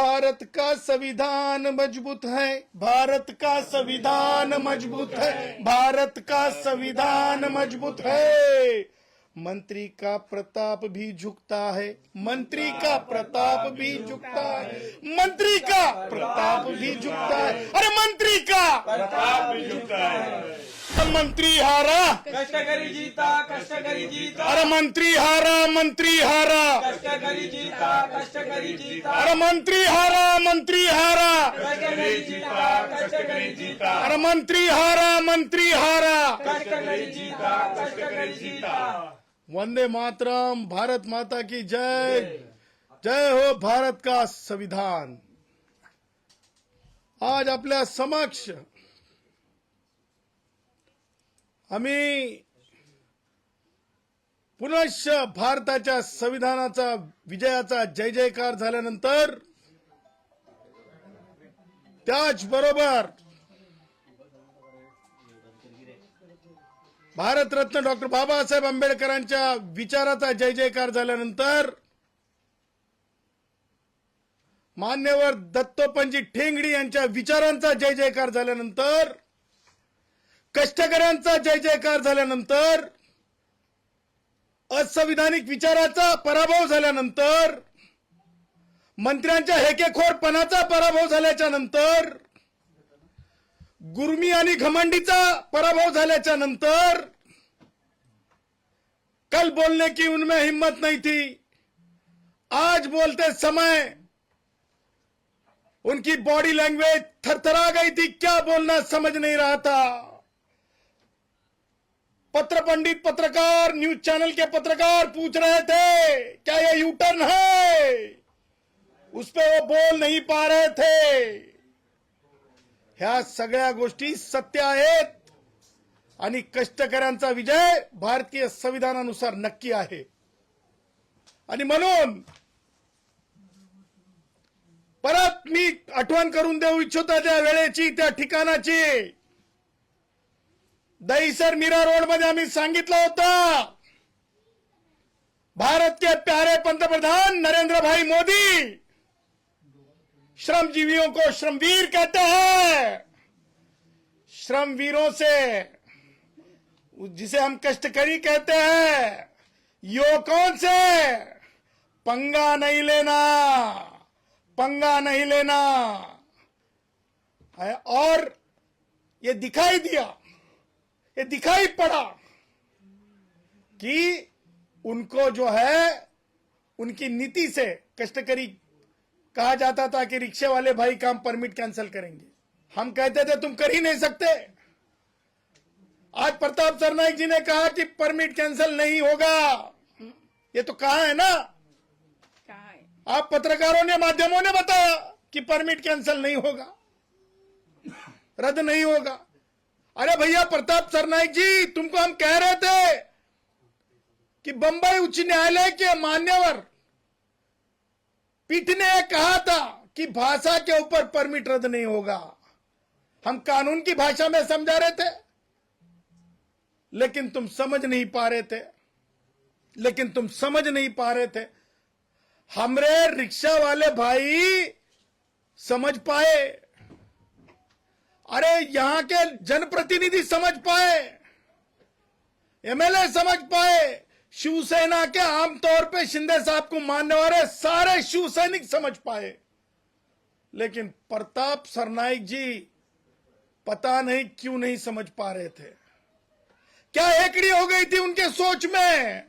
भारत का संविधान मजबूत है, भारत का संविधान मजबूत है, भारत का संविधान मजबूत है। मंत्री का प्रताप भी झुकता है, मंत्री का प्रताप भी झुकता है, मंत्री का प्रताप भी झुकता है, अरे मंत्री का प्रताप भी झुकता है। मंत्री हारा, कष्टकरी जीता, कष्टकरी जीता, अरे मंत्री हारा, मंत्री हारा, कष्टकरी जीता, कष्टकरी जीता, अरे मंत्री हारा, मंत्री हारा, कष्टकरी जीता, कष्टकरी जीता, अरे मंत्री हारा, मंत्री हारा। कष्टकरी जीता, कष्टकरी जीता। वंदे मातरम, भारत माता की जय, जय हो भारत का संविधान। आज आपल्या समक्ष आम्ही पुनश्च भारताच्या संविधानाचा विजयाचा जय जयकार झाल्यानंतर त्याचबरोबर भारतरत्न डॉक्टर बाबासाहेब आंबेडकरांच्या विचाराचा जय जयकार झाल्यानंतर मान्यवर दत्तोपंत ठेंगडी यांच्या विचारांचा जय जयकार झाल्यानंतर कष्टकऱ्यांचा जय जयकार झाल्यानंतर असंविधानिक विचाराचा पराभव झाल्यानंतर मंत्र्यांच्या हेकेखोरपणाचा पराभव झाल्याच्या नंतर गुर्मी आणि घमंडीचा पराभव झाल्याच्या नंतर कल बोलने की उनमें हिम्मत नहीं थी, आज बोलते समय उनकी बॉडी लैंग्वेज थरथरा गई थी, क्या बोलना समझ नहीं रहा था। पत्र पंडित पत्रकार, न्यूज चैनल के पत्रकार पूछ रहे थे क्या ये यू टर्न है, उस पर वो बोल नहीं पा रहे थे। ह्या सगळ्या गोष्टी सत्य आहेत आणि कष्टकऱ्यांचा विजय भारतीय संविधानानुसार नक्की आहे। आणि म्हणून परत मी आठवण करून देऊ इच्छितो त्या वेळेची, त्या ठिकाणाची। दहीसर मीरा रोड मध्ये आम्ही सांगितलं होतं, भारत के प्यारे पंतप्रधान नरेंद्र भाई मोदी श्रमजीवियों को श्रमवीर कहते हैं। श्रमवीरों से, जिसे हम कष्टकरी कहते हैं, युवकों से पंगा नहीं लेना, पंगा नहीं लेना। और ये दिखाई दिया, ये दिखाई पड़ा कि उनको जो है उनकी नीति से कष्टकरी कहा जाता था कि रिक्शे वाले भाई काम परमिट कैंसिल करेंगे, हम कहते थे तुम कर ही नहीं सकते। आज प्रताप सरनाईक जी ने कहा कि परमिट कैंसिल नहीं होगा, ये तो कहा है ना, आप पत्रकारों ने, माध्यमों ने बताया कि परमिट कैंसिल नहीं होगा, रद्द नहीं होगा। अरे भैया प्रताप सरनाईक जी, तुमको हम कह रहे थे कि बंबई उच्च न्यायालय के मान्यवर पीठ ने कहा था कि भाषा के ऊपर परमिट रद्द नहीं होगा। हम कानून की भाषा में समझा रहे थे, लेकिन तुम समझ नहीं पा रहे थे, लेकिन तुम समझ नहीं पा रहे थे। हमरे रिक्शा वाले भाई समझ पाए, अरे यहां के जनप्रतिनिधि समझ पाए, एमएलए समझ पाए, शिवसेना के आमतौर पे शिंदे साहब को मानने वाले सारे शिवसैनिक समझ पाए, लेकिन प्रताप सरनाईक जी पता नहीं क्यों नहीं समझ पा रहे थे। क्या हेकड़ी हो गई थी उनके सोच में।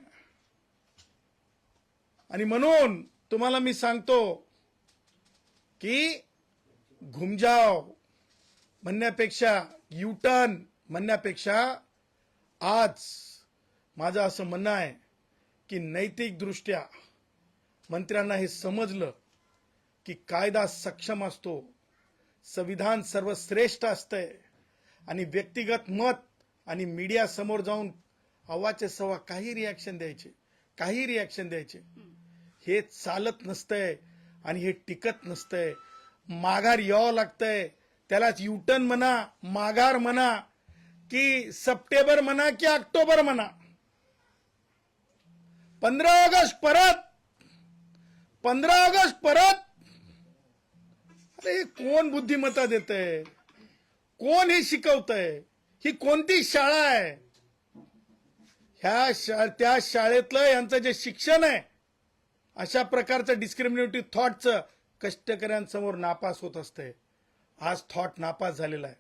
आणि म्हणून तुम्हाला मी सांगतो की घुमजाव म्हणण्यापेक्षा, यू टर्न म्हणण्यापेक्षा आज माझं असं म्हणणं आहे की नैतिक दृष्ट्या मंत्र्यांना हे समजलं की कायदा सक्षम असतो, संविधान सर्वश्रेष्ठ असतंय आणि व्यक्तिगत मत आणि मीडिया समोर जाऊन अव्वाचे सव्वा काही रिॲक्शन द्यायचे, हे चालत नसतंय आणि हे टिकत नसतंय। माघार यावं लागतंय, त्यालाच युटर्न म्हणा, माघार म्हणा, की सप्टेंबर म्हणा की ऑक्टोबर म्हणा। 15 ऑगस्ट परत म्हटलं हे कोण बुद्धिमत्ता देतंय, कोण हे शिकवतंय, ही कोणती शाळा आहे? त्या शाळेतलं यांचं जे शिक्षण आहे अशा प्रकारचं डिस्क्रिमिनेटिव्ह थॉटचं कष्टकऱ्यांसमोर नापास होत असते. आज थॉट नापास झालेला आहे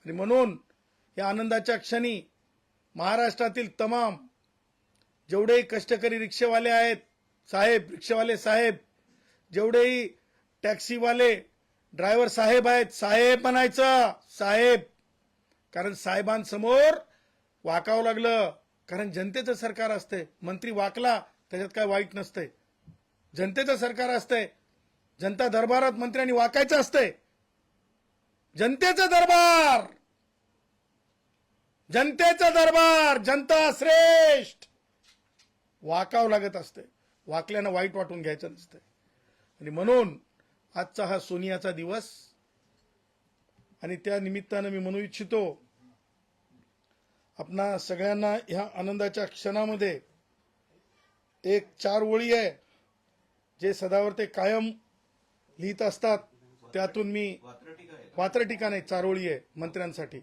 आणि म्हणून या आनंदाच्या क्षणी महाराष्ट्रातील तमाम जेवढेही कष्टकरी रिक्षेवाले आहेत साहेब, रिक्षेवाले साहेब, जेवढेही टॅक्सीवाले ड्रायव्हर साहेब आहेत, साहेब म्हणायचं, साहेब. कारण साहेबांसमोर वाकावं लागलं, कारण जनतेचं सरकार असते. मंत्री वाकला त्याच्यात काय वाईट नसतंय. जनतेचं सरकार असतंय, जनता दरबारात मंत्र्यांनी वाकायचं असतंय. जनतेचं दरबार, जनतेचं दरबार, जनता श्रेष्ठ. वाकावं लागत असते, वाकल्यानं वाईट वाटून घ्यायचं नसतंय. आणि म्हणून आजचा हा सोनियाचा दिवस आणि त्या निमित्तानं मी म्हणू इच्छितो आपणा सगळ्यांना ह्या आनंदाच्या क्षणामध्ये एक 4 ओळी आहे जे सदावर ते कायम लिहित असतात. त्यातून मी वात्रटिका नाही, 4 ओळी आहे मंत्र्यांसाठी.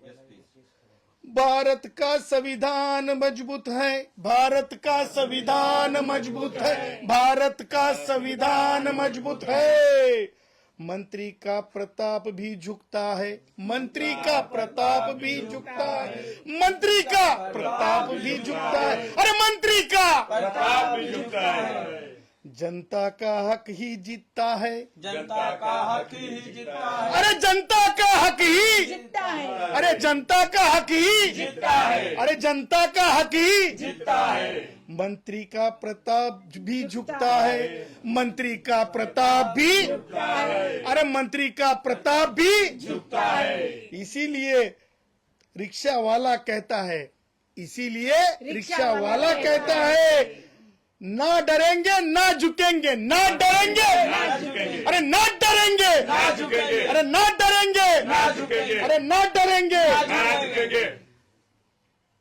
भारत का संविधान मजबूत है, भारत का संविधान मजबूत है, भारत का संविधान मजबूत है. मंत्री का प्रताप भी झुकता है, मंत्री का प्रताप भी झुकता है, मंत्री का प्रताप भी झुकता है. अरे मंत्री का प्रताप भी झुकता है. जनता का हक ही जीतता है, जनता का हक ही जीतता है. अरे जनता का हक ही जीतता है, अरे जनता का हक ही जीतता है. अरे जनता का हक ही जीतता है. मंत्री का प्रताप भी झुकता है, मंत्री का प्रताप भी, अरे मंत्री का प्रताप भी झुकता है. इसीलिए रिक्शा वाला कहता है, इसीलिए रिक्शा वाला कहता है, ना डरेंगे ना झुकेंगे, ना डरेंगे, झुकेंगे. अरे ना डरेंगे, ना झुकेंगे. अरे ना डरेंगे, ना झुकेंगे. अरे ना डरेंगे. ना झुकेंगे.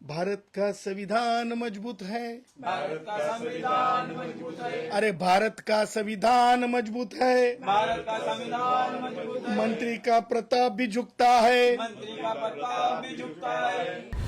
भारत का संविधान मजबूत है, भारत का संविधान मजबूत है. अरे भारत का संविधान मजबूत है, भारत का संविधान मजबूत है. मंत्री का प्रताप भी झुकता है. मंत्री का प्रताप भी झुकता है.